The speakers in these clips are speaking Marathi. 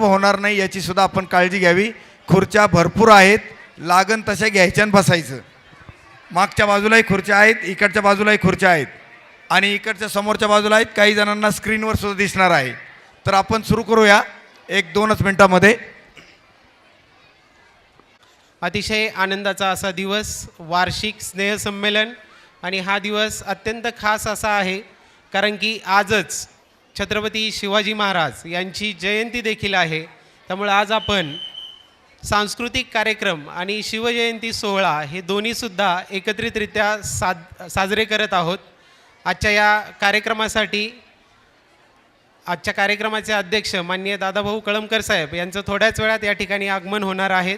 होणार नाही याची सुद्धा आपण काळजी घ्यावी. खुर्च्या भरपूर आहेत, लागन तशा घ्यायच्या आणि बसायचं. मागच्या बाजूलाही खुर्च्या आहेत, इकडच्या बाजूलाही खुर्च्या आहेत आणि इकडच्या समोरच्या बाजूला आहेत. काही जणांना स्क्रीनवर सुद्धा दिसणार आहे. तर आपण सुरू करूया 1-2 मिनिटामध्ये. अतिशय आनंदाचा असा दिवस, वार्षिक स्नेहसंमेलन. आणि हा दिवस अत्यंत खास असा आहे कारण की आजच छत्रपती शिवाजी महाराज यांची जयंती देखील आहे. त्यामुळे आज आपण सांस्कृतिक कार्यक्रम आणि शिवजयंती सोहळा हे दोन्हीसुद्धा एकत्रितरित्या साजरे करत आहोत. आजच्या कार्यक्रमाचे अध्यक्ष माननीय दादाभाऊ कळमकर साहेब यांचं थोड्याच वेळात या ठिकाणी आगमन होणार आहेत.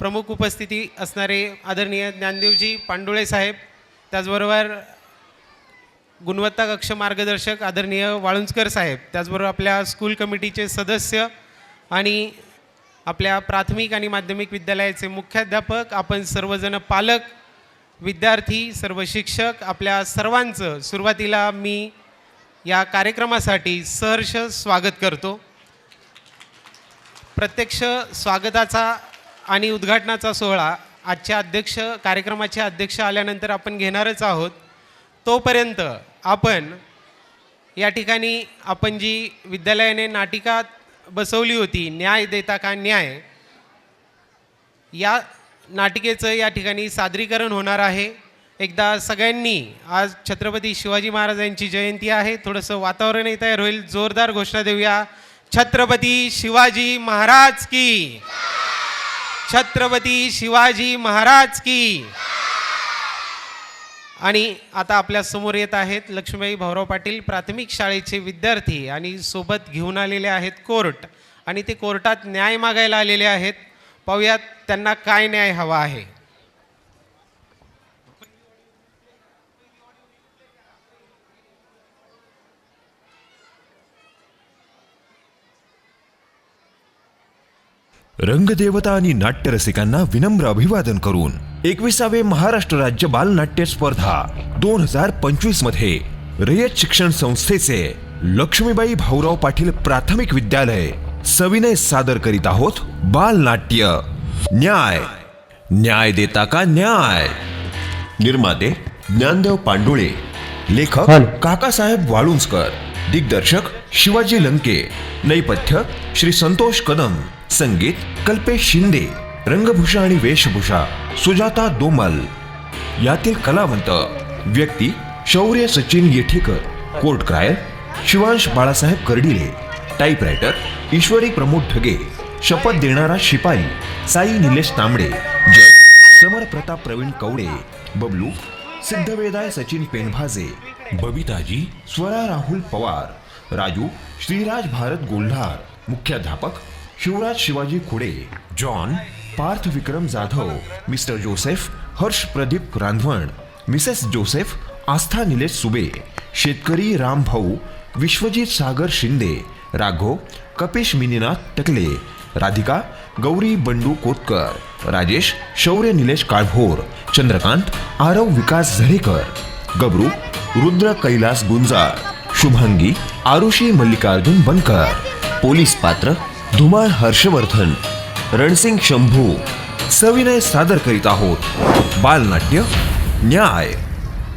प्रमुख उपस्थिती असणारे आदरणीय ज्ञानदेवजी पांडुळे साहेब, त्याचबरोबर गुणवत्ता कक्ष मार्गदर्शक आदरणीय वाळुंजकर साहेब, त्याचबरोबर आपल्या स्कूल कमिटीचे सदस्य आणि आपल्या प्राथमिक आणि माध्यमिक विद्यालयाचे मुख्याध्यापक, आपण सर्वजण पालक, विद्यार्थी, सर्व शिक्षक, आपल्या सर्वांचं सुरुवातीला मी या कार्यक्रमासाठी सहर्ष स्वागत करतो. प्रत्यक्ष स्वागताचा आणि उद्घाटनाचा सोहळा आजच्या कार्यक्रमाचे अध्यक्ष आल्यानंतर आपण घेणारच आहोत. तोपर्यंत आपण या ठिकाणी आपण जी विद्यालयाने नाटिका बसवली होती, न्याय देता का न्याय, या नाटिकेचं या ठिकाणी सादरीकरण होणार आहे. एकदा सगळ्यांनी, आज छत्रपती शिवाजी महाराजांची जयंती आहे, थोडंसं वातावरणही तयार होईल. जोरदार घोषणा देऊया. छत्रपती शिवाजी महाराज की, छत्रपती शिवाजी महाराज की. आणि आता आपल्या समोर येत आहेत लक्ष्मीबाई भाऊराव पाटील प्राथमिक शाळेचे विद्यार्थी आणि सोबत घेऊन आलेले आहेत कोर्ट, आणि ते कोर्टात न्याय मागायला आलेले आहेत. पाहूयात त्यांना काय न्याय हवा आहे. रंगदेवता आणि नाट्यरसिकांना विनम्र अभिवादन करून 21वे महाराष्ट्र राज्य बालनाट्य स्पर्धा 2025 मध्ये रयत शिक्षण संस्थेचे लक्ष्मीबाई भाऊराव पाटील प्राथमिक विद्यालय सविनय सादर करीत आहोत बालनाट्य न्याय. न्याय देता का न्याय. निर्माते ज्ञानदेव पांडुळे, लेखक काकासाहेब वाळुंजकर, दिग्दर्शक शिवाजी लंके, नेपथ्य श्री संतोष कदम, संगीत कल्पेश शिंदे, रंगभूषा आणि वेशभूषा सुजाता दोमल. यातील कलावंत व्यक्ती शौर्य सचिन येठेकर, कोर्ट क्रायर शिवांश बाळासाहेब कर्डिले, टाइपरायटर ईश्वरी प्रमोद ढगे, शपथ देणारा शिपाई साई निलेश तांबडे, जज समर प्रताप प्रवीण कवडे, बबलू सिद्धवेदाय सचिन पेनभाजे, बबिताजी स्वरा राहुल पवार, राजू श्रीराज भारत गोल्हार, मुख्याध्यापक Shivraj Shivaji Khude, John Parth Vikram Jadhav, Mr Joseph Harsh Pradeep Randhavan, Mrs Joseph Aastha Nilesh Sube, शेतकरी राम भाऊ विश्वजित सागर शिंदे, राघव कपिश मिनीनाथ टकले, राधिका गौरी बंडू कोतकर, राजेश शौर्य निलेश काळभोर, चंद्रकांत आरव विकास झरेकर, गबरू रुद्र कैलास गुंजार, शुभांगी आरुषी मल्लिकार्जुन बनकर. पोलीस पात्र धुमाळ हर्षवर्धन, रणसिंग शंभू. सविनय सादर करीत आहोत बालनाट्य न्याय.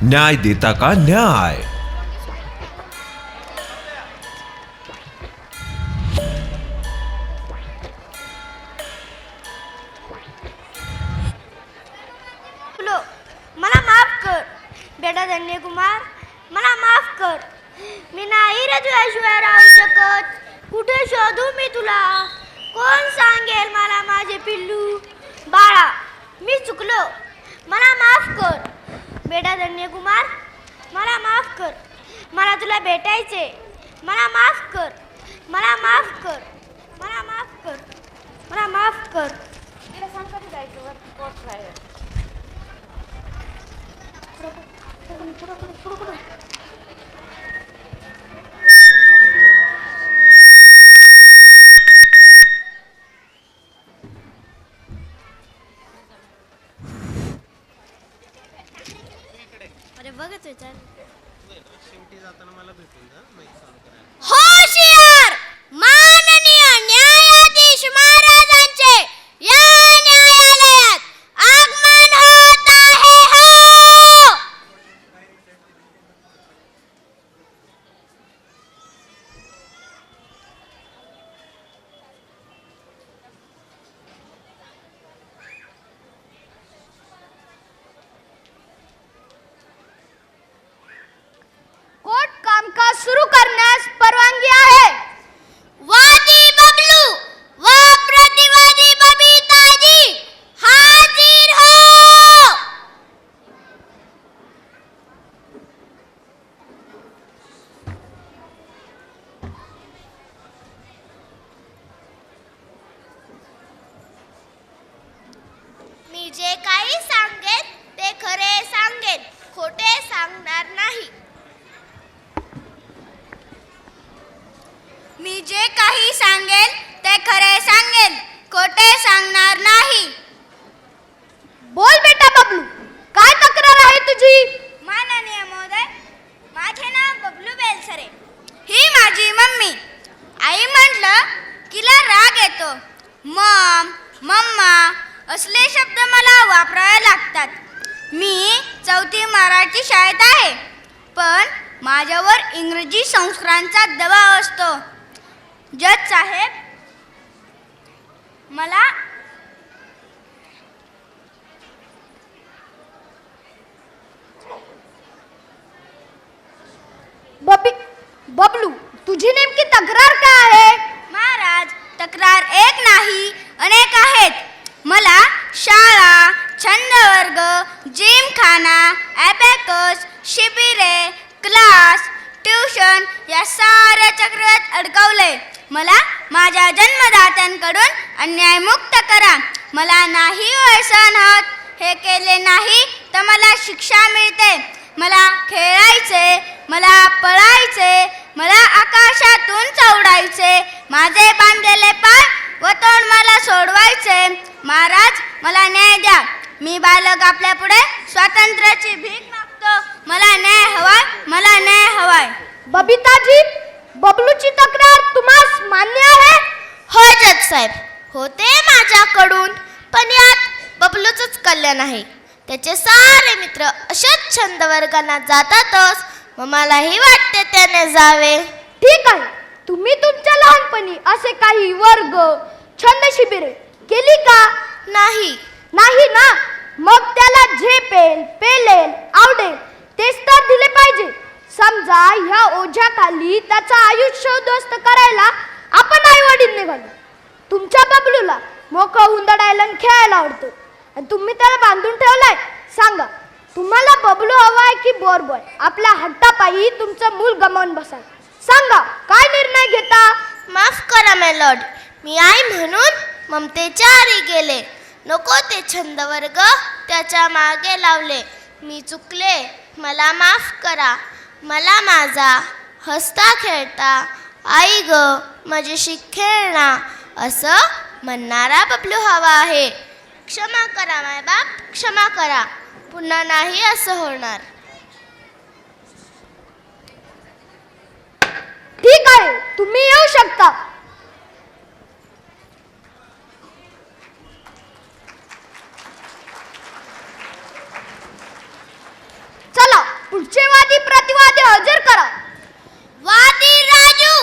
न्याय देता का न्याय. मला माफ कर बेटा धन्य कुमार, मला माफ कर. मी नाही रे तुझ्याशिवाय राहू शकत. कुठे शोधू मी तुला, कोण सांगेल मला माझे पिल्लू बाळा. मी चुकलो, मला माफ कर बेटा धन्य कुमार, मला माफ कर. मला तुला भेटायचे, मला माफ कर, मला माफ कर, मला माफ कर, मला माफ कर. तिला सांग कधी जायचं वर कोर्ट राहायला. अरे बघत विचार शेवटी जाताना मला भेटून जा. होशियार माननीय न्यायाधीश सांगणार नाही. मी जे काही सांगेल ते खरे सांगेल, खोटे सांगणार नाही. बोल बेटा बबलू, काय तक्रार आहे तुझी? माननीय महोदय, माझे नाव बबलू बेलसरे. ही माझी मम्मी. आई म्हटलं किला राग येतो. मम, मम्मा असले शब्द मला वापरावे लागतात. मी 4थी मराठी शाळेत आहे, पण माझ्यावर इंग्रजी संस्कारांचा दबाव असतो. जज साहेब, मला बबलू, तुझी नेमकी तक्रार काय आहे? महाराज, तक्रार एक नाही अनेक आहेत. मला शाळा, छंद वर्ग, जिमखाना, ॲबॅकस, शिबिरे, क्लास, ट्युशन या साऱ्या चक्रात अडकवले. मला माझ्या जन्मदात्यांकडून अन्यायमुक्त करा. मला नाही व्यसन होत. हे केले नाही तर मला शिक्षा मिळते. मला खेळायचे, मला पळायचे, मला आकाशातून चढायचे. माझे बांधलेले पाय व तोंड मला सोडवायचे. महाराज, मला न्याय द्या. मी बालक आपल्या पुढे स्वातंत्र्याची भीक मागतो. मला न्याय हवाय, मला न्याय हवाय. बबिताजी, बबलूची तक्रार तुम्हास मान्य आहे? हो जज साहेब, होते माझ्याकडून, पण यात बबलूचंच कल्याण आहे. त्याचे सारे मित्र अशाच छंद वर्गांना जातातच, मग मलाही वाटते त्याने जावे. ठीक आहे, तुम्ही तुमच्या लहानपणी असे काही वर्ग, छंद शिबिरे केली का? नाही. नाही ना? मग त्याला झेपेल, पेलेल, आवडेल तेच तर दिले पाहिजे. समजा ह्या ओझ्याखाली त्याचं आयुष्य उद्ध्वस्त करायला आपण आई वडील निघालो. तुमच्या बबलूला मोकळं हुंदडायला आणि खेळायला आवडतं, आणि तुम्ही त्याला बांधून ठेवलाय. सांगा, तुम्हाला बबलू हवाय की बोरबॉय? आपल्या हट्टापायी तुमचं मूल गमावून बसाल. सांगा, काय निर्णय घेता? माफ करा मेलॉड, मी आई म्हणून ममतेच्या आरी गेले. नको ते छंद वर्ग त्याच्या मागे लावले. मी चुकले, मला माफ करा. मला माझा हसता खेळता आई ग माझ्याशी खेळणा असं म्हणणारा बबलू हवा आहे. क्षमा करा मायबाप, क्षमा करा. पुन्हा नाही असं होणार. ठीक आहे, तुम्ही येऊ शकता. चला, पुढचे वादी प्रतिवादी हजर करा. वादी राजू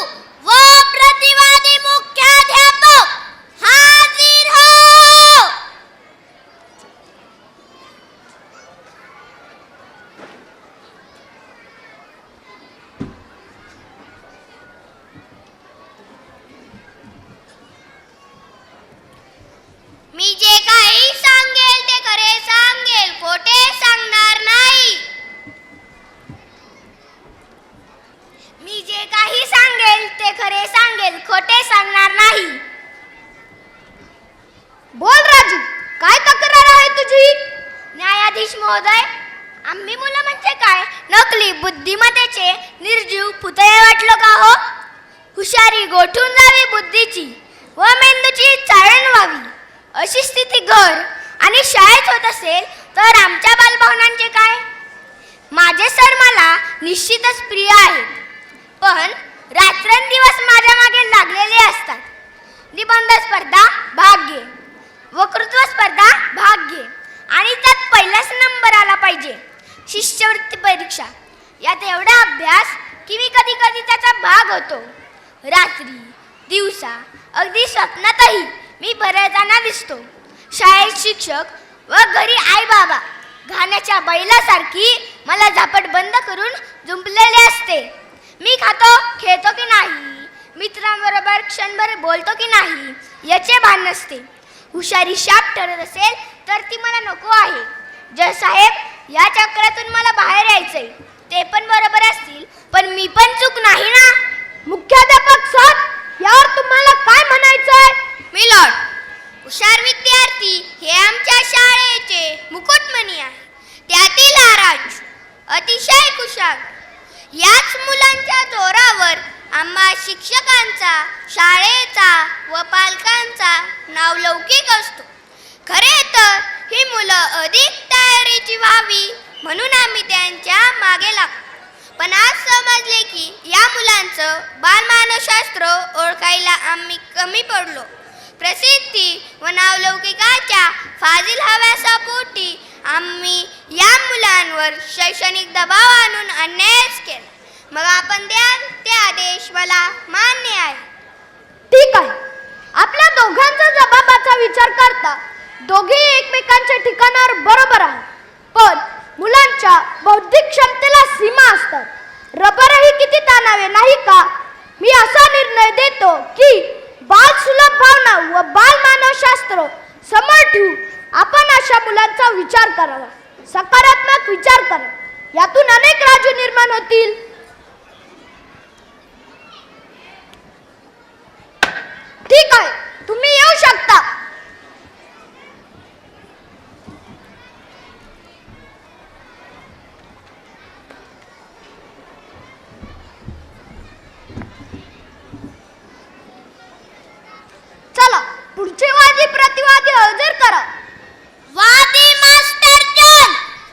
व प्रतिवादी मुख्याध्यापक हाजीर हो. मी जे काही सांगेल ते खरे सांगेल, खोटे सांगणार नाही. मी जे काही सांगेल ते खरे सांगेल, खोटे सांगणार नाही. बोल राजू, काय तक्रार आहे तुझी? न्यायाधीश महोदय, आम्ही मुलं म्हणजे काय नकली बुद्धिमत्तेचे निर्जीव पुतळे वाटलो का हो? हुशारी गोठून जावी बुद्धीची व मेंदूची चाळण व्हावी, अशी स्थिती घर आणि शाळेत होत असेल तर आमच्या बालभावनांचे काय? माझे सर मला निश्चितच प्रिय आहेत, पण रात्रंदिवस माझ्या मागे लागलेले असतात. निबंध स्पर्धा भाग घे, वक्तृत्व स्पर्धा भाग घे आणि त्यात पहिलाच नंबर आला पाहिजे. शिष्यवृत्ती परीक्षा यात एवढा अभ्यास की मी कधी कधी त्याचा भाग होतो. रात्री दिवसा अगदी स्वप्नातही मी बरेचदा दिसतो. शाळेत शिक्षक व घरी आई बाबा घाण्याच्या बैलासारखी मला झापट बंद करून जुंपलेले असते. मी खातो खेळतो की नाही, मित्रांबरोबर क्षणभर बोलतो की नाही याचे भान नसते. हुशारी शाप ठरत असेल तर ती मला नको आहे. जज साहेब, या चक्रातून मला बाहेर यायचंय. ते पण बरोबर असतील, पण मी पण चूक नाही ना. मुख्याध्यापक सर, यावर तुम्हाला काय म्हणायचंय? मिलॉर्ड, हुशार विद्यार्थी हे आमच्या शाळेचे मुकुटमणी आहे. त्यातील आराज अतिशय लौकिक असतो. खरे तर ही मुलं अधिक तयारीची व्हावी म्हणून आम्ही त्यांच्या मागे लागतो. पण आज समजले की या मुलांचं बालमानसशास्त्र ओळखायला आम्ही कमी पडलो. प्रसिद्धी व नावलौकिकाच्या फाजील हव्यासापोटी आम्ही या मुलांवर शैक्षणिक दबाव आणून अन्यायच केला. मग आपण द्याल ते आदेश मला मान्य आहे. ठीक आहे. आपल्या दोघांचा जबाबाचा विचार करता दोघे एकमेकांच्या ठिकाणावर बरोबर आहे. पण मुलांच्या बौद्धिक क्षमतेला सीमा असतात. रबरही किती ताणावे नाही का? मी असा निर्णय देतो की बाल सुलभ भावना व बाल मानवशास्त्र समोर ठेवून आपण अशा मुलांचा विचार करावा, सकारात्मक विचार करावा. यातून अनेक राजू निर्माण होतील. ठीक आहे, तुम्ही येऊ शकता. चला, पुढचे वादी प्रतिवादी हजर करा. वादी मास्टर जॉन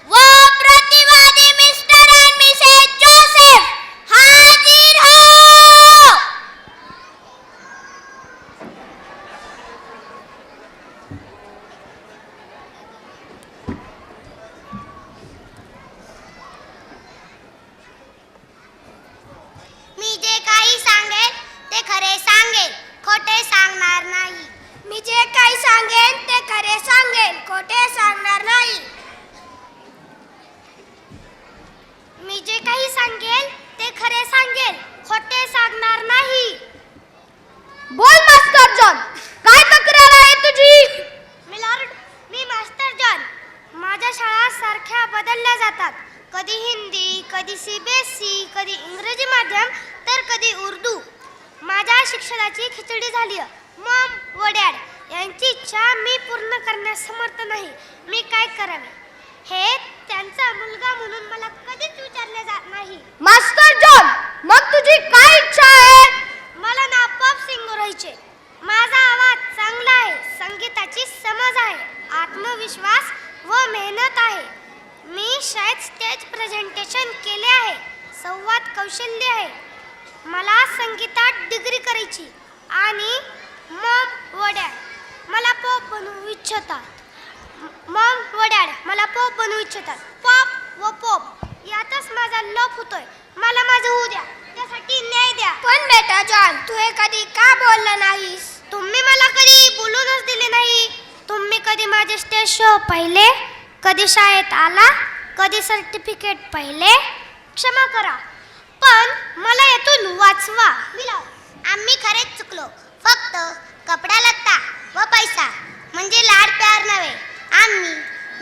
व प्रतिवादी मिस्टर अँड मिसेस जोसेफ हाजीर हो. मी जे काही सांगेन ते खरे सांगेन, खोटे सांगणार नाही. मी जे काही सांगेन ते खरे सांगेन, खोटे सांगणार नाही. मी जे काही सांगेन ते खरे सांगेन, खोटे सांगणार नाही. बोल मास्टर जॉन, काय तक्रार आहे तुझी? मिलॉर्ड, मी मास्टर जॉन. माझ्या शाळा सारख्या बदलल्या जातात. कधी हिंदी, कधी CBSE, कधी इंग्रजी माध्यम, तर कधी उर्दू. माझ्या शिक्षणाची खिचडी झाली. मॉम व डॅड यांची इच्छा मी पूर्ण करण्यास समर्थ नाही. मी काय करावे हे त्यांचा मुलगा म्हणून मला कधीच विचारले जात नाही. मास्टर जॉन, मग तुझी काय इच्छा आहे? मला ना पॉप सिंगर व्हायचे. माझा आवाज चांगला आहे, संगीताची समज आहे, आत्मविश्वास व मेहनत आहे. मी शाळेत स्टेज प्रेझेंटेशन केले आहे, संवाद कौशल्य आहे. मला संगीतात डिग्री करायची आणि मॉम व डॅड मला पॉप बनवू इच्छितात. मॉम व डॅड मला पॉप बनवू इच्छितात. पॉप व पॉप यातच माझा लप होतोय. मला माझं होऊ द्या, त्यासाठी न्याय द्या. पण बेटा जॉन, तू हे कधी का बोलला नाहीस? तुम्ही मला कधी बोलूनच दिले नाही. तुम्ही कधी माझे स्टेज शो पाहिले? कधी शाळेत आला? कधी सर्टिफिकेट पाहिले? क्षमा करा, पण मला यातून वाचवा. आम्ही खरेच चुकलो. फक्त कपडा लत्ता व पैसा म्हणजे लाड प्यार नव्हे. आम्ही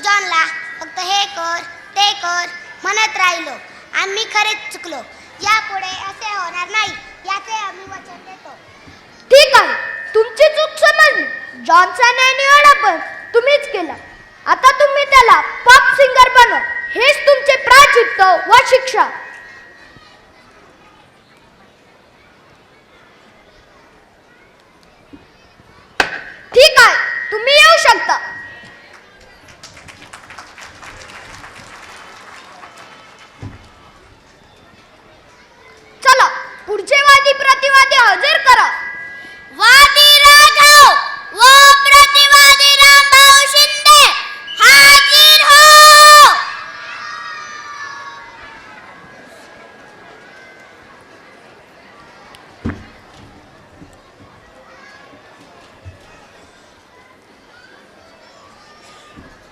जॉनला फक्त हे कर ते कर म्हणत राहिलो. आम्ही खरेच चुकलो. यापुढे असे होणार नाही याचे आम्ही वचन देतो. ठीक आहे, तुमची चूक समजली. जॉनचा न्याय निवडा पण तुम्हीच केला. आता तुम्ही त्याला पॉप सिंगर बनवा, हेच तुमचे प्रायश्चित्त व शिक्षा. ठीक आहे, तुम्ही येऊ शकता. चला, पुढचे वादी प्रतिवादी हजर करा. वादी राघव व प्रतिवादी रामभाऊ शिंदे हाजीर हो.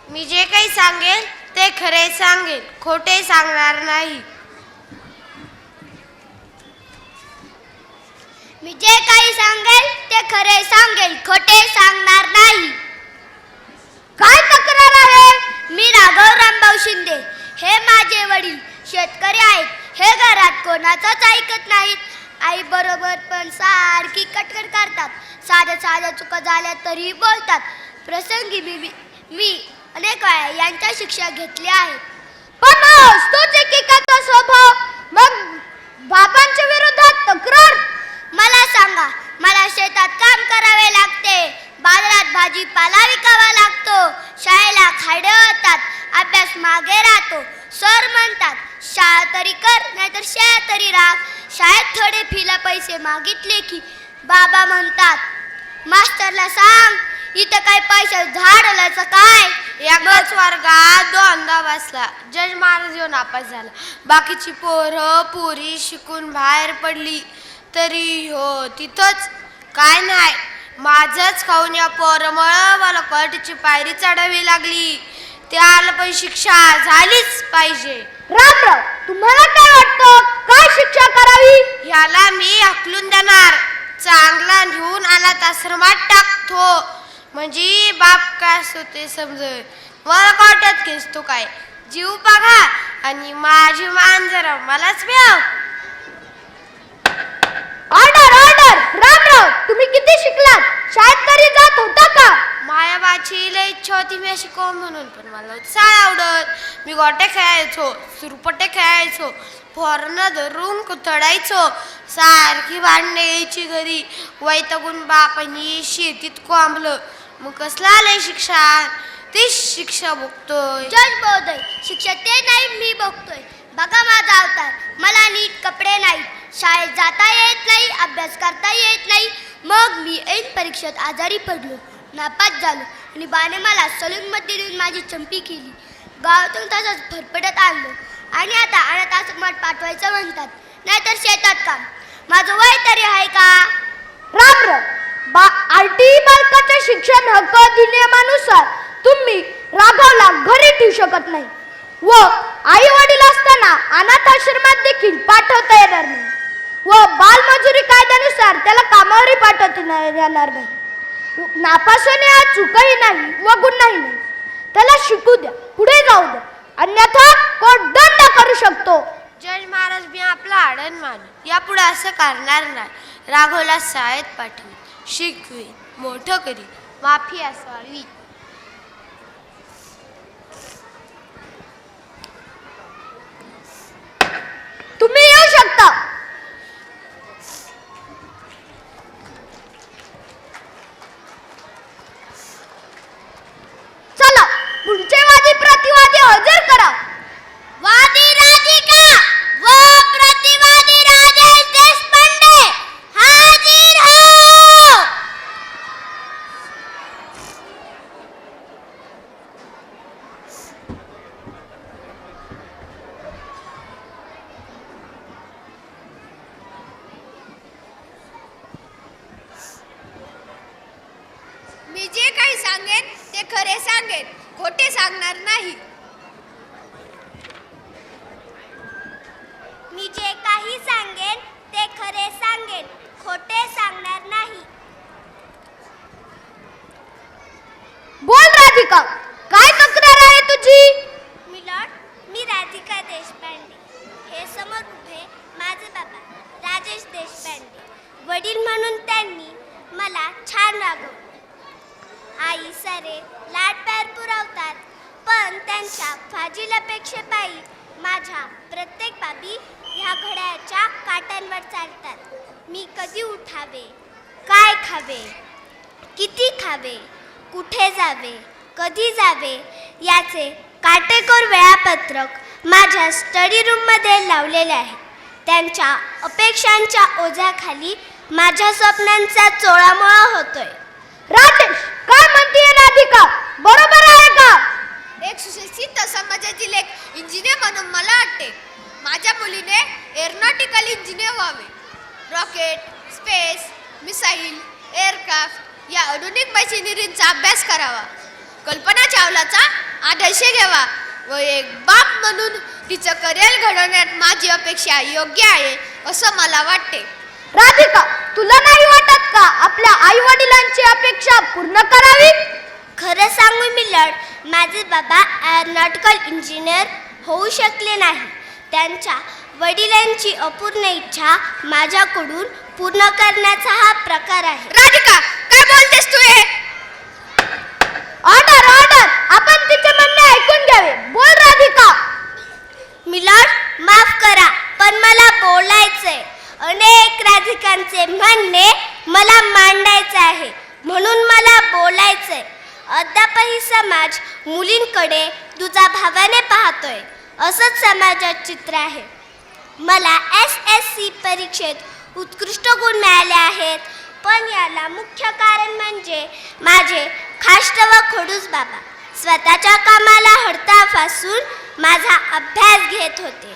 मी जे काही सांगेन ते खरे सांगेन, खोटे सांगणार नाही. मी जे काही सांगेल ते खरे सांगेल, खोटे सांगणार नाही. काय तक्रार आहे? मी राघव रामभाऊ शिंदे. हे माझे वडील शेतकरी आहेत. हे घरात कोणाचंच ऐकत नाहीत. आई बरोबर पण सारखी कटकट करतात. साध्या चुका झाल्या तरी बोलतात. प्रसंगी मी अनेक वेळा यांच्या शिक्षा घेतल्या आहेत. पण असतोच एकेकाचा स्वभाव. मग बाबांच्या विरोधात तक्रार? मला सांगा, मला शेतात काम करावे लागते, बाजारात भाजीपाला विकावा लागतो, शाळेला खाडे होतात, अभ्यास मागे राहतो. सर म्हणतात शाळा तरी कर नाहीतर शाळा तरी राख. शाळेत थोडे फीला पैसे मागितले की बाबा म्हणतात मास्टरला सांग इथं काय पैसे झाड आल्याचं काय. एकाच वर्गात दोनदा बसला, जज महाराज येऊन नापास झाला. बाकीची पोरं पोरी शिकून बाहेर पडली तरी हो तिथंच. काय नाही, माझंच खाऊन या पोरामुळं मला कोर्टाची पायरी चढावी लागली. त्याला पण शिक्षा झालीच पाहिजे. रामराव, तुम्हाला काय वाटतं काय शिक्षा करावी? ह्याला मी हकलून देणार, चांगला घेऊन अनाथ आश्रमात टाकतो. म्हणजे बाप काय असतो ते समजेल. मला कोर्टात खेचतो काय, जीव बघा आणि माझी मान जरा मलाच मिळव. Order order. रामराव, तुम्ही किती शिकलात? शाळेत तरी जात होता का? मायाबाची लय इच्छा होती मी शिकव म्हणून, पण मला शाळा आवडत. मी गोटे खेळायचो, सुरपटे खेळायचो, पोरांना धरून कुतडायचो. सारखी भांडणे यायची घरी. वैतागून बापांनी शेतीत कोंबलं. मग कसला आलंय शिक्षा? तीच शिक्षा बघतोय. जज महोदय, शिक्षा ते नाही मी बघतोय. बघा माझा अवतार. मला नीट कपडे नाहीत, शाळेत जाता येत नाही, अभ्यास करता येत नाही. मग मी ऐन परीक्षेत आजारी पडलो, नापास झालो आणि बाने मला सलूनमध्ये देऊन माझी चंपी केली. गावातून तसंच फरफटत आणलो आणि आता अनाथ आश्रमात पाठवायचं म्हणतात, नाहीतर शेतात काम. माझं वय तरी आहे का? RTI बालकाच्या शिक्षण हक्क अधिनियमानुसार तुम्ही राघवला घरी ठेवू शकत नाही व आई वडील असताना अनाथ आश्रमात देखील पाठवता येणार नाही व बालमजुरी कायद्यानुसार त्याला कामावरही पाठवता येणार नाही. नापास होणे हा चुकही नाही व गुन्हाही नाही. त्याला शिकू द्या, पुढे जाऊ द्या, अन्यथा कोर्ट दंड करू शकतो. जज महाराज मी आपला आडण मानू, यापुढे असं करणार नाही. राघवला शाळेत पाठवी, शिकवी, मोठं करी, माफी असावी. तुम्ही येऊ शकता. चला, पुढचे वादी प्रतिवादी हजर करा. वादी राधिका व प्रतिवादी राजेश देशपांडे हाजीर हो. मी जे काही सांगेन ते खरे सांगेन, खोटे सांगणार नाही. मी जे काही सांगेन ते खरे सांगेन, खोटे सांगणार नाही. बोल राधिका, काय तक्रार आहे तुझी? मिलॉर्ड, मी राधिका देशपांडे. हे समोर उभे माझे बाबा राजेश देशपांडे. वडील म्हणून त्यांनी मला छान वागवलं. आई सारे लाडप्यार पुरवतात, पण त्यांच्या फाजील अपेक्षेपायी माझ्या प्रत्येक बाबी ह्या घड्याळाच्या काट्यांवर चालतात. मी कधी उठावे, काय खावे, किती खावे, कुठे जावे, कधी जावे याचे काटेकोर वेळापत्रक माझ्या स्टडी रूममध्ये लावलेले आहे. त्यांच्या अपेक्षांच्या ओझ्याखाली माझ्या स्वप्नांचा चोळामोळा होतोय. राजेश, काय म्हणतेय राधिका, बरोबर आहे का? एक सुशिक्षित समाजातील एक इंजिनियर म्हणून मला वाटते माझ्या मुलीने एरोनॉटिकल इंजिनियर व्हावे. रॉकेट, स्पेस, मिसाईल, एअरक्राफ्ट या आधुनिक मशिनरीचा अभ्यास करावा. कल्पना चावलाचा आदर्श घ्यावा व एक बाप म्हणून तिचं करिअर घडवण्यात माझी अपेक्षा योग्य आहे असं मला वाटते. राधिका, तुला नाही वाटत का आपल्या आई वडिलांची अपेक्षा पूर्ण करावी? खरं सांगू मिलॉर्ड, माझे बाबा एरोनॉटिकल इंजिनियर होऊ शकले नाही. त्यांच्या वडिलांची अपूर्ण इच्छा माझ्याकडून पूर्ण करण्याचा हा प्रकार आहे. राधिका, काय बोलतेस तू हे? Order order. आपण तिचे म्हणणे ऐकून घ्यावे. बोल राधिका. मिलॉर्ड, माफ करा, पण मला बोलायचंय. अनेक राधिकांचे म्हणणे मला मांडायचे आहे, म्हणून मला बोलायचंय. अद्यापही समाज मुलींकडे दुजाभावाने पाहतोय. असंच समाजात चित्र आहे. मला SSC परीक्षेत उत्कृष्ट गुण मिळाले आहेत, पण याला मुख्य कारण म्हणजे माझे खाष्ट व खडूस बाबा स्वतःच्या कामाला हडताळपासून माझा अभ्यास घेत होते.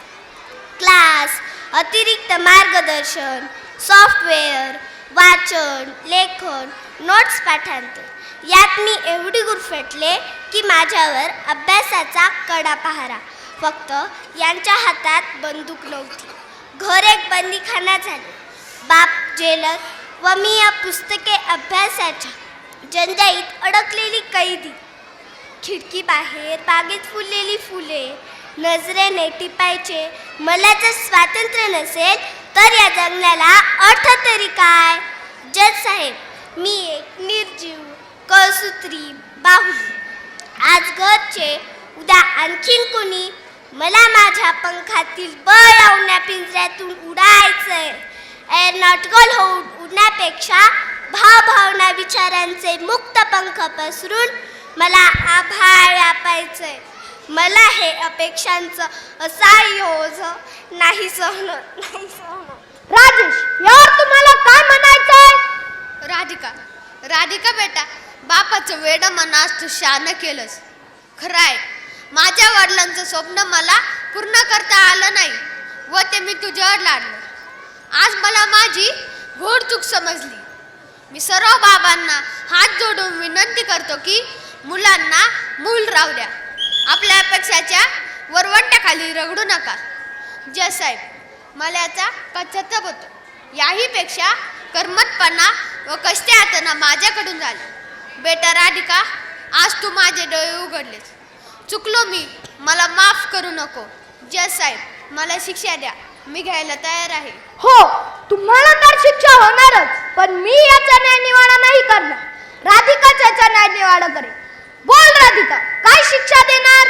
क्लास, अतिरिक्त मार्गदर्शन, सॉफ्टवेअर, वाचन, लेखन, नोट्स पाठांतर यात मी एवढी गुरफटले की माझ्यावर अभ्यासाचा कडा पहारा. फक्त यांच्या हातात बंदूक नव्हती. घर एक बंदीखाना झाले. बाप जेलर व मी या पुस्तके अभ्यासाच्या जंजाईत अडकलेली कैदी. खिडकी बाहेर बागेत फुललेली फुले नजरेने टिपायचे. मला जर स्वातंत्र्य नसेल तर या जगण्याला अर्थ तरी काय? जज साहेब, मी एक निर्जीव कळसूत्री बाहुली. आज घरचे, उद्या आणखीन कोणी. मला माझ्या पंखातील बळ लावण्या पिंजऱ्यातून उडायचंय. एअरनॉटगल होऊन उडण्यापेक्षा भावभावना विचारांचे मुक्त पंख पसरून मला आभाळ व्यापायचंय. मला हे अपेक्षांचं असहाय्य ओझ नाही सहन. राजेश, यावर तुम्हाला काय म्हणायचंय? राधिका बेटा, बापाचं वेडं मनास तू शान केलंस. खरं आहे, माझ्या वडिलांचं स्वप्न मला पूर्ण करता आलं नाही व ते मी तुझ्यावर लाडलं. आज मला माझी घोर चूक समजली. मी सर्व बाबांना हात जोडून विनंती करतो की मुलांना मूल राहू द्या. आपल्या अपेक्षाच्या वरवंट्याखाली रगडू नका. जज साहेब, मला याचा पश्चाताप होतो. याहीपेक्षा कर्मतपणा व कष्टे हाताना माझ्याकडून झाले. बेटा राधिका, आज तू माझे डोळे उघडलेस. चुकलो मी, मला माफ करू नको. जज साहेब, मला शिक्षा द्या. मी घ्यायला तयार आहे. हो, तुम्हाला तर शिक्षा होणारच, पण मी याचा न्यायनिवाडा नाही करणार. राधिकाच याचा न्यायनिवाडा करेल. बोल राधिका, काय शिक्षा देणार?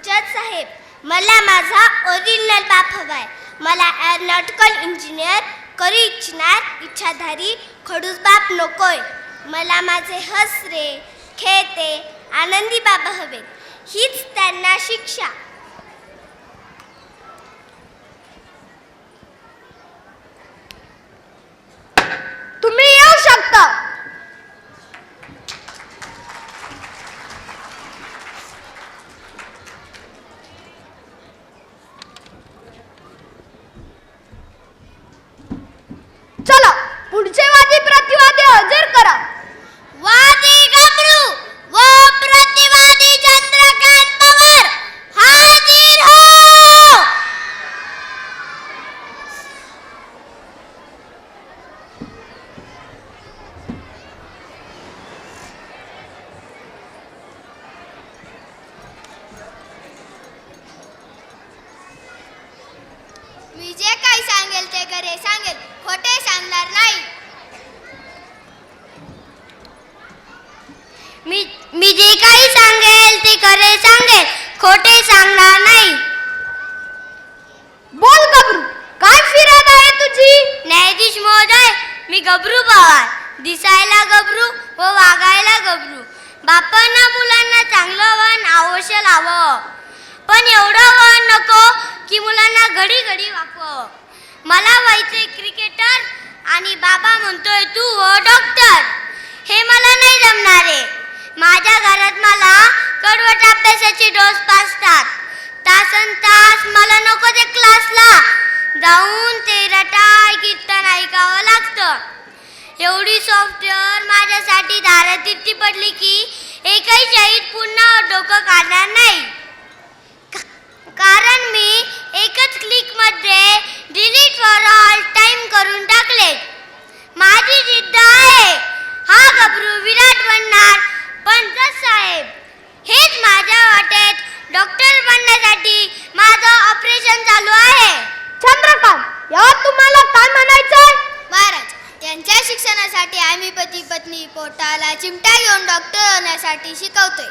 जज साहेब, मला माझा ओरिजिनल बाप हवाय. मला एअरनॉटिकल इंजिनियर करू इच्छिणार इच्छाधारी खडूस बाप नकोय. मला माझे हसरे, खेळते, आनंदी बाबा हवेत. हीच त्यांना शिक्षा. तुम्ही येऊ शकता. चला, पुढचे वादी प्रतिवादी हजर करा. वादी गबरू व प्रतिवादी चंद्रकांत पवार हाजीर हो. मी जे काही सांगेल ते खरे सांगेल, खोटे सांगणार नाही. मी जे काही सांगेल ते खरे सांगेल, खोटे सांगणार नाही. बोल गबरू, काय फिर्याद आहे तुझी? न्यायाधीश महोदय, मी गबरू पवार. दिसायला गबरू व वागायला गबरू. बापांना मुलांना चांगलं वन आवश्यक हवं, पण एवढं वन नको की मुलांना घडी घडी वाकवावं. मला व्हायचे क्रिकेटर आणि बाबा म्हणतोय तू हो डॉक्टर. हे मला नाही जमणारे. माझ्या घरात मला कडवट अभ्यासाचे डोस पाजतात. तासन तास मला नको ते क्लासला जाऊन ते रटाळ कीर्तन ऐकावं लागतं. एवढी सॉफ्टवेअर माझ्यासाठी धारातीर्थी पडली की एकही शहीद पुन्हा डोकं काढणार नाही. कारण मी एकच क्लिकमध्ये डिलीट फॉर ऑल टाइम करून टाकले. माझी जिद्द आहे. हा गबरू विराट बनणार. पण जज साहेब, हेच माझ्या वाटेत डॉक्टर बनण्यासाठी माझं ऑपरेशन चालू आहे. चंद्रकांत, यावर तुम्हाला काय म्हणायचंय? महाराज, यांच्या शिक्षणासाठी आम्ही पती पत्नी पोटाला चिमटा घेऊन डॉक्टर होण्यासाठी शिकवतोय.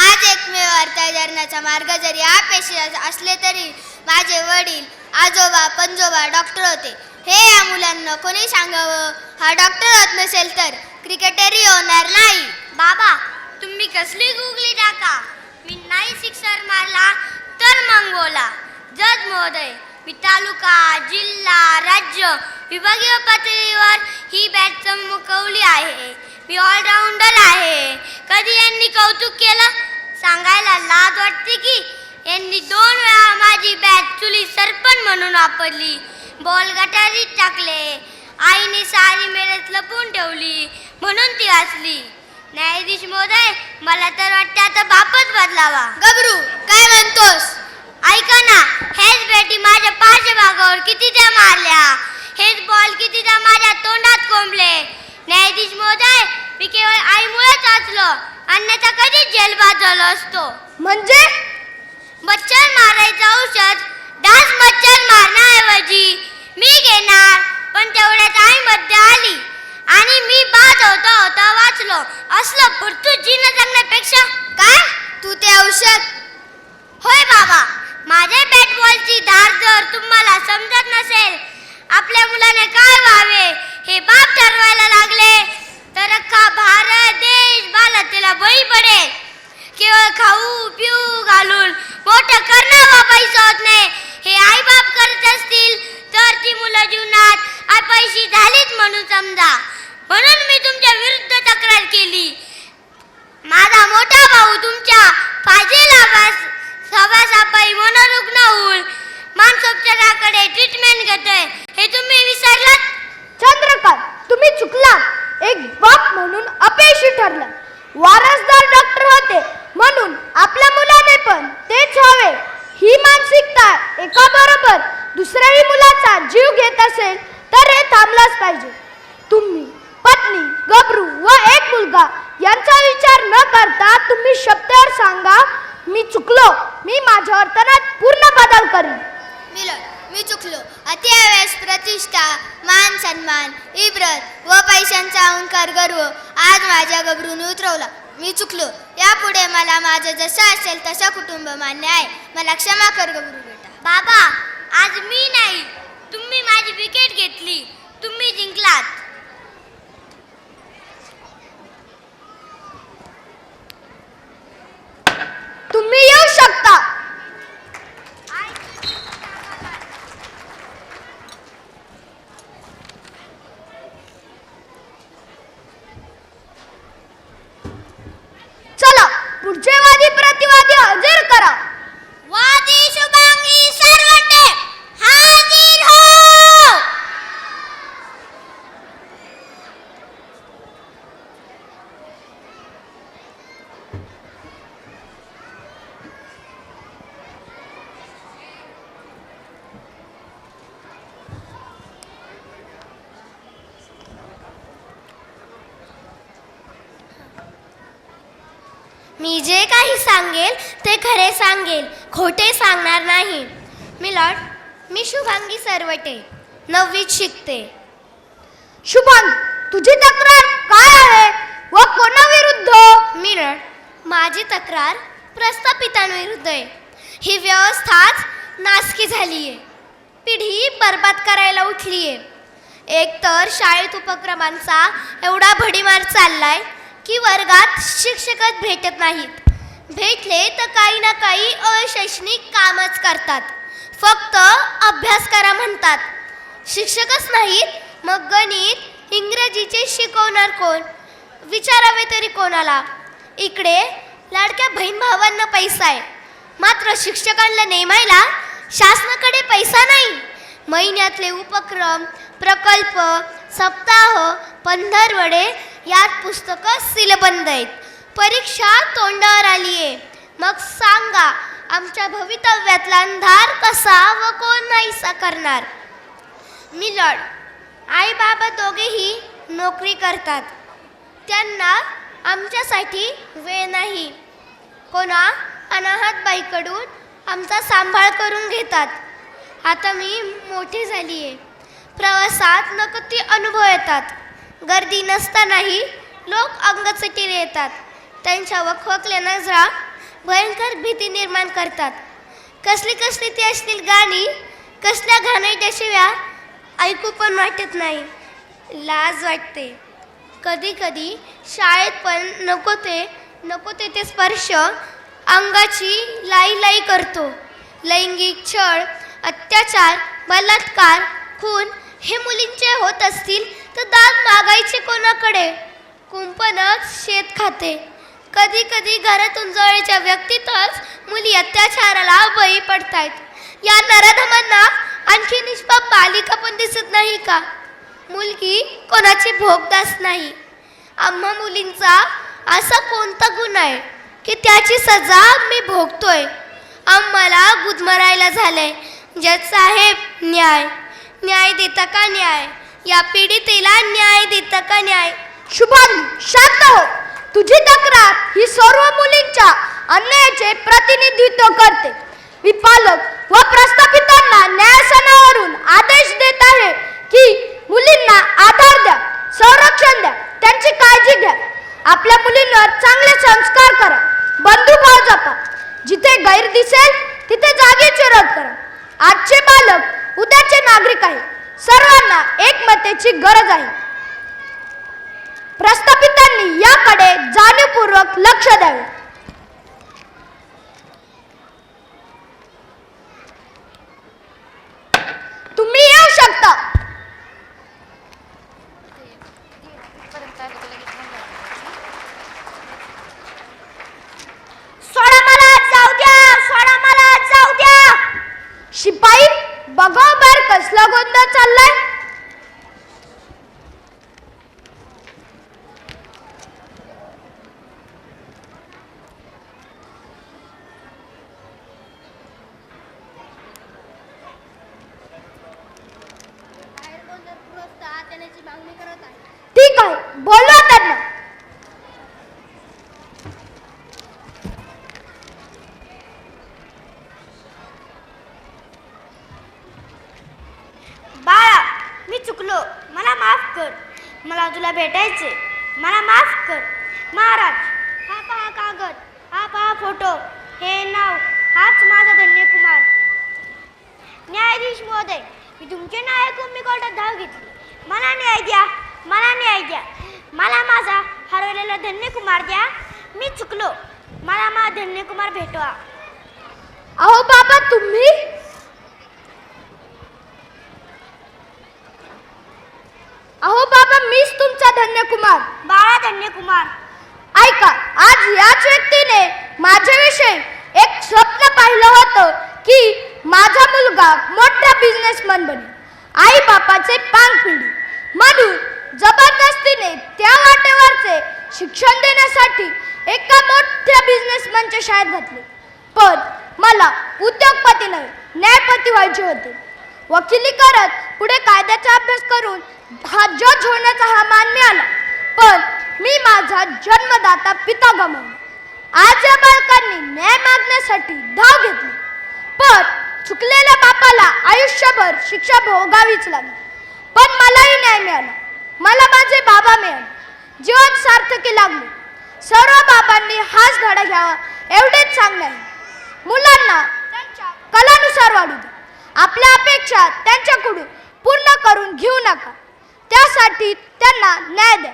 आज एकमेव अर्थार्जनाचा मार्ग जरी अपेक्षित असले तरी माझे वडील, आजोबा, पणजोबा डॉक्टर होते. हे या मुलांना कोणी सांगावं? हा डॉक्टर होत नसेल तर क्रिकेटरी होणार नाही. बाबा तुम्ही कसली गुगली टाका, मी नाही सिक्सर मारला तर मग बोला. जज महोदय, मी तालुका, जिल्हा, राज्य, विभागीय पातळीवर ही बॅट चमकवली आहे. मी ऑलराऊंडर आहे. कधी यांनी कौतुक केलं? सांगायला लाज वाटते की यांनी 2 वेळा माझी बॅट चुली सरपण म्हणून वापरली. बॉल गटारीत टाकले. आईने सारी मेहनत लपवून ठेवली म्हणून ती वाचली. न्यायाधीश महोदय, मला तर वाटतं आता बापच बदलावा. गबरू, काय म्हणतोस? ऐका ना, हेच बॅटी माझ्या पाठीमागावर कितीदा मारल्या, हेच बॉल कितीदा माझ्या तोंडात कोंबले. न्यायाधीश महोदय, मी केवळ आईमुळेच वाचलो, अन्यथा कधीच जेलबाद झालो असतो. म्हणजे मच्छर मारायचं औषध डास मच्छर मारण्याऐवजी मी घेणार, पण तेवढ्यात आई मध्ये आली आणि मी बाद होता होता वाचलो. असलं पुरतू जीर्ण जगण्यापेक्षा काय तू ते औषध? होय बाबा, माझ्या बॅट बॉलची धार जर तुम्हाला समजत नसेल, आपल्या मुलाने काय व्हावे हे बाप ठरवायला लागले तर अख्खा भारत देश बालहत्येला बळी पडेल. केवळ खाऊ पिऊ घालून मोठं करणं बाबाईचं होत नाही. हे आई बाप करत असतील तर ती मुलं जीवनात अपयशी झालीच म्हणून समजा. म्हणून मी तुमच्या विरुद्ध तक्रार केली. माझा मोठा भाऊ तुमच्या फाजील सभासापायी मनोरुग्ण होऊन मानसोपचाराकडे ट्रीटमेंट घेतोय हे तुम्ही विसरलात? चंद्रकांत, तुम्ही चुकलात. एक बाप म्हणून अपयशी ठरला. वारसदार डॉक्टर होते म्हणून आपल्या मुलाने पण तेच व्हावे ही मानसिकता एका बरोबर दुसऱ्याही मुलाचा जीव घेत असेल तर हे थांबलाच पाहिजे. तुम्ही, पत्नी, गबरू व एक मुलगा यांचा विचार न करता तुम्ही शब्दावर सांगा, मी चुकलो, मी माझ्या वर्तनात पूर्ण बदल करीन. मी चुकलो. अतिवेश, प्रतिष्ठा, मान सन्मान, इब्रत व पैशांचा अहंकार, गर्व आज माझ्या गबरूने उतरवला. मी चुकलो. यापुढे मला माझं जसं असेल तसा कुटुंब मान्य आहे. मला क्षमा कर गबरू बेटा. बाबा, आज मी नाही, तुम्ही माझी विकेट घेतली, तुम्ही जिंकलात. तुम्ही येऊ शकता. चला, पुढचे वादी प्रतिवादी हजर करा. वादी शुभांगी सरवटे हाजीर हो. मी जे काही सांगेल ते खरे सांगेल, खोटे सांगणार नाही. मिलॉर्ड, मी शुभांगी सरवटे, 9वीत शिकते. शुभांग, तुझी तक्रार काय आहे व कोणाविरुद्ध? मिलॉर्ड, माझी तक्रार प्रस्थापितांविरुद्ध आहे. ही व्यवस्थाच नासकी झाली आहे. पिढी बर्बाद करायला उठली आहे. एकतर शाळेत उपक्रमांचा एवढा भडीमार चाललाय की वर्गात शिक्षकच भेटत नाहीत. भेटले तर काही ना काही अशैक्षणिक कामच करतात. फक्त अभ्यास करा म्हणतात. शिक्षकच नाहीत मग गणित इंग्रजीचे शिकवणार कोण? विचारावे तरी कोणाला? इकडे लाडक्या बहीण भावांना पैसा आहे, मात्र शिक्षकांना नेमायला शासनाकडे पैसा नाही. महिन्यातले उपक्रम, प्रकल्प, सप्ताह, पंधरवडे यात पुस्तकं सीलबंद आहेत. परीक्षा तोंडावर आली आहे. मग सांगा, आमच्या भवितव्यातला अंधार कसा व कोण नाहीसा करणार? मिलॉर्ड, आई बाबा दोघेही नोकरी करतात. त्यांना आमच्यासाठी वेळ नाही. कोणा अनाथ बाईकडून आमचा सांभाळ करून घेतात. आता मी मोठी झाली आहे. प्रवासात नको ती अनुभव येतात. गर्दी नसतानाही लोक अंगचटीने येतात. त्यांच्या वखवकल्या नजरा भयंकर भीती निर्माण करतात. कसली कसली ती असतील गाणी, कसल्या घाणेरड्या शिव्या ऐकू पण वाटत नाही. लाज वाटते. कधी कधी शाळेत पण नको ते स्पर्श अंगाची लाई करतो. लैंगिक छळ, अत्याचार, बलात्कार, खून हे मुलींचे होत असतील तर दाद मागायचे कोणाकडे? कुंपणच शेत खाते. कधी कधी घरातून जवळच्या व्यक्तीतच मुली अत्याचाराला बळी पडतायत. या नराधमांना आणखी निष्पाप बालिका पण दिसत नाही का? मुलगी कोणाची भोगदास नाही. आम्हा मुलींचा असा कोणता गुन्हा आहे की त्याची सजा मी भोगतोय? आम्हाला गुदमरायला झालंय. जज साहेब, न्याय देता का न्याय? या पीडितेला न्याय देता का न्याय? शुभांगी, शांत हो. तुझी तक्रार ही सर्व मुलींच्या अन्यायाचे प्रतिनिधित्व करते. मी पालक व प्रस्थापितांना न्यायासनावरून आदेश देत आहे की मुलींना आधार द्या, संरक्षण द्या, त्यांची काळजी घ्या. आपल्या मुलींवर चांगले संस्कार करा, बंधुभाव जपा. जिथे गैर दिसेल तिथे जागेची रद करा. आजचे बालक उद्याचे नागरिक आहे. सर्वांना एकमतेची गरज आहे. प्रस्थापितांनी याकडे जाणीवपूर्वक लक्ष द्यावे. तुम्ही येऊ शकता. सोडा मला जाऊ द्या, सोडा मला जाऊ द्या. शिपाई, बघा बाहेर कसला गोंधळ चाललाय. ठीक आहे, बोलवा त्यांना. बाळा, मी चुकलो, मला माफ कर. मला तुला भेटायचे, मला माफ कर. महाराज, हा पहा कागद, हा पहा फोटो, हे नाव, हाच माझा धन्यकुमार. न्यायाधीश महोदय, मी तुमचे नाव ऐकून मी कोर्टात धाव घेतली. मला न्याय द्या, मला न्याय द्या. मला माझा हरवलेला धन्यकुमार द्या. मी चुकलो, मला माझा धन्यकुमार भेटवा. अहो बाबा, तुम्ही अहो बाबा, मीच तुमचा धन्यकुमार. बाळा धन्यकुमार, ऐका, आज याच व्यक्तीने माझ्याविषयी एक स्वप्न पाहिलं होतं की माझा मुलगा मोठा बिझनेसमॅन बनेल, आई बापाचे पांग पिढी. म्हणून जबरदस्तीने त्या वाटेवरचे शिक्षण देण्यासाठी एका मोठ्या बिझनेसमॅनच्या शाळेत घातले. पण मला उद्योगपती नव्हे, न्यायपती व्हायचे होते. वकिली करत पुढे कायद्याचा अभ्यास करून हा जज होण्याचा हा मान मिळाला. पण मी माझा जन्मदाता पिता गमावला. आज या बालकांनी न्याय मागण्यासाठी धाव घेतली, पण चुकलेल्या बापाला आयुष्यभर शिक्षा भोगावीच लागली. पण मलाही न्याय मिळाला, मला माझे बाबा मिळाले, जीवन सार्थकी लागले. सर्व बाबांनी हाच धडा घ्यावा एवढेच सांगणे आहे. मुलांना त्यांच्या कलानुसार वाढू द्या. आपल्या अपेक्षा त्यांच्याकडून पूर्ण करून घेऊ नका. त्यासाठी त्यांना न्याय द्या.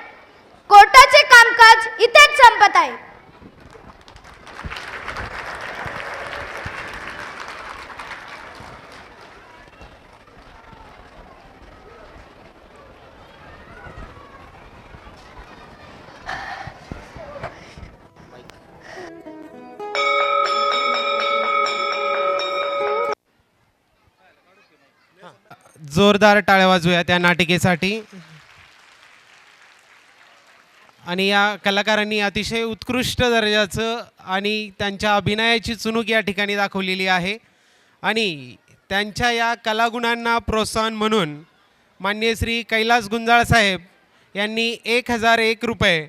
कोर्टाचे कामकाज इथेच संपत आहे. जोरदार टाळ्या वाजवूया त्या नाटिकेसाठी. आणि या कलाकारांनी अतिशय उत्कृष्ट दर्जाचं आणि त्यांच्या अभिनयाची चुणूक या ठिकाणी दाखवलेली आहे. आणि त्यांच्या या कलागुणांना प्रोत्साहन म्हणून माननीय श्री कैलास गुंजाळ साहेब यांनी 1001 रुपये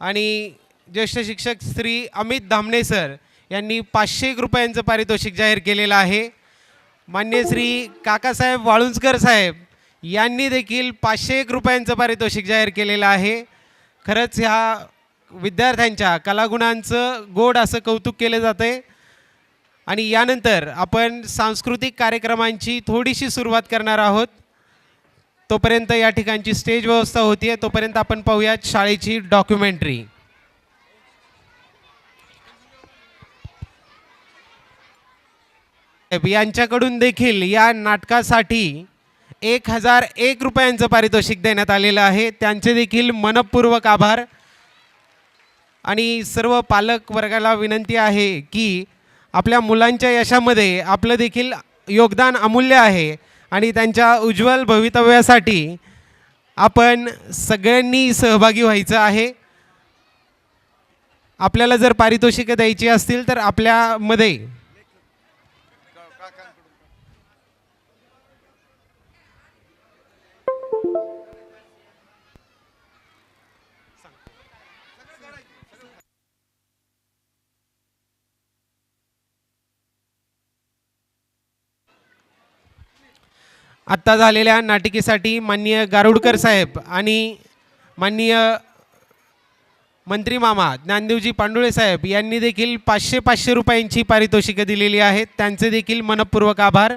आणि ज्येष्ठ शिक्षक श्री अमित धामणे सर यांनी 501 रुपयांचं पारितोषिक जाहीर केलेलं आहे. माननीय श्री काकासाहेब वाळुंजकर साहेब यांनी देखील 501 रुपयांचं पारितोषिक जाहीर केलेलं आहे. खरंच ह्या विद्यार्थ्यांच्या कलागुणांचं गोड असं कौतुक केलं जातं आहे. आणि यानंतर आपण सांस्कृतिक कार्यक्रमांची थोडीशी सुरुवात करणार आहोत. तोपर्यंत या ठिकाणची स्टेज व्यवस्था होती आहे. तोपर्यंत आपण पाहूयात शाळेची डॉक्युमेंटरी. यांच्याकडून देखील या नाटकासाठी 1001 रुपयांचं पारितोषिक देण्यात आलेलं आहे. त्यांचे देखील मनपूर्वक आभार. आणि सर्व पालक वर्गाला विनंती आहे की आपल्या मुलांच्या यशामध्ये आपलं देखील योगदान अमूल्य आहे आणि त्यांच्या उज्ज्वल भवितव्यासाठी आपण सगळ्यांनी सहभागी व्हायचं आहे. आपल्याला जर पारितोषिकं द्यायची असतील तर आपल्यामध्ये आत्ता झालेल्या नाटिकेसाठी माननीय गारुडकर साहेब आणि माननीय मंत्री मामा ज्ञानदेवजी पांडुळे साहेब यांनी देखील 500 रुपयांची पारितोषिकं दिलेली आहेत. त्यांचे देखील मनपूर्वक आभार.